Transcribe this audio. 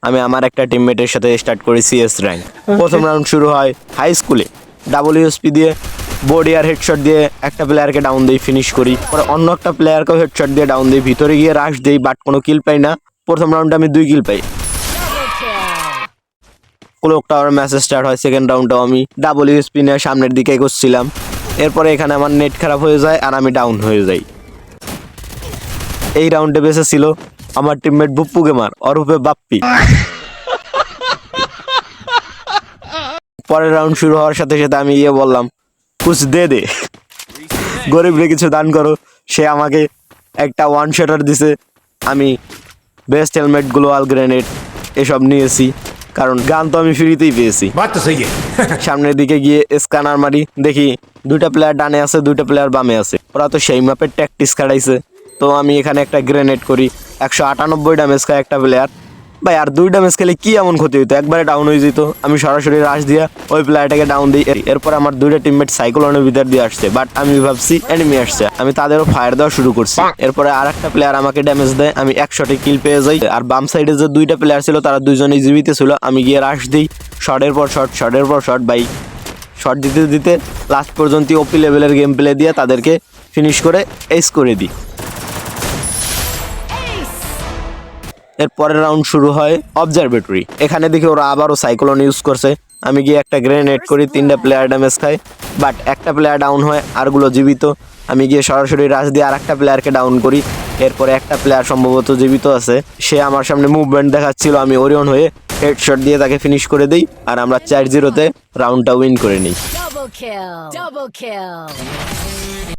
আমি আমার একটা টিমমেটের সাথে স্টার্ট করি সিএস র্যাঙ্ক। প্রথম রাউন্ড শুরু হয় হাই স্কুলে, ডাব্লিউএসপি দিয়ে বডি আর হেডশট দিয়ে একটা প্লেয়ারকে ডাউন দিই, ফিনিশ করি। পরে অন্য একটা প্লেয়ারকেও হেডশট দিয়ে ডাউন দিই, ভিতরে গিয়ে রাশ দিই, বাট কোনো কিল পাই না। প্রথম রাউন্ডে আমি 2 কিল পাই। ক্লক টাওয়ার ম্যাচ স্টার্ট হয়। সেকেন্ড রাউন্ডটাও আমি ডাব্লিউএসপি নিয়ে সামনের দিকে এগোচ্ছিলাম। এরপরে এখানে আমার নেট খারাপ হয়ে যায় আর আমি ডাউন হয়ে যাই। এই রাউন্ডে বেঁচে ছিল আমার টিমমেট বুপ্পু গেমার ওরফে বাপ্পি। পরের রাউন্ড শুরু হওয়ার সাথে সাথে আমি বললাম কুছ দে দে, গরিবরে কিছু দান করো। সে আমাকে একটা ওয়ান শটার দিছে। আমি বেস্ট হেলমেট, গ্লোয়াল গ্রেনেড এসব নিয়েছি, কারণ গান তো আমি ফ্রিতেই পেয়েছি। সামনের দিকে গিয়ে স্ক্যানার মারি, দেখি 2টা প্লেয়ার ডানে আছে, 2টা প্লেয়ার বামে আছে। ওরা তো সেই ম্যাপের ট্যাকটিস খাড়াইছে। তো আমি এখানে একটা গ্রেনেড করি, 198 ড্যামেজ খায় একটা প্লেয়ার। ভাই আর 2 ড্যামেজ খেলে কি এমন ক্ষতি হইতো, একবারে ডাউন হয়ে যেত। আমি সরাসরি রাশ দিয়া ওই প্লেয়ারটাকে ডাউন দিই। এরপর আমার 2টা টিমমেট সাইক্লোনের ভিতর দিয়ে আসছে, বাট আমি ভাবছি এনিমি আসছে, আমি তাদেরও ফায়ার দেওয়া শুরু করছি। এরপরে আর একটা প্লেয়ার আমাকে ড্যামেজ দেয়, আমি 1 শটে কিল পেয়ে যাই। আর বাম সাইডে যে 2টা প্লেয়ার ছিল তারা 2জনেই জীবিত ছিল। আমি গিয়ে রাশ দিই, শটের পর শট, শটের পর শট। ভাই শট দিতে দিতে লাস্ট পর্যন্ত ওপি লেভেলের গেম প্লে দিয়ে তাদেরকে ফিনিশ করে এস করে দিই। এর পরের রাউন্ড শুরু হয় অবজারভেটরি। এখানে দেখি ওরা আবারও সাইক্লোন ইউজ করছে। আমি গিয়ে একটা গ্রেনেড করি, 3টা প্লেয়ার ড্যামেজ খায়, বাট একটা প্লেয়ার ডাউন হয়, আরগুলো জীবিত। আমি গিয়ে সরাসরি রাশ দিয়ে আর একটা প্লেয়ারকে ডাউন করি। এরপরে একটা প্লেয়ার সম্ভবত জীবিত আছে, সে আমার সামনে মুভমেন্ট দেখাচ্ছিল। আমি ওরিয়ন হয়ে হেডশট দিয়ে তাকে ফিনিশ করে দিই, আর আমরা 4-0-তে রাউন্ডটা উইন করে নিই। Double kill. Double kill.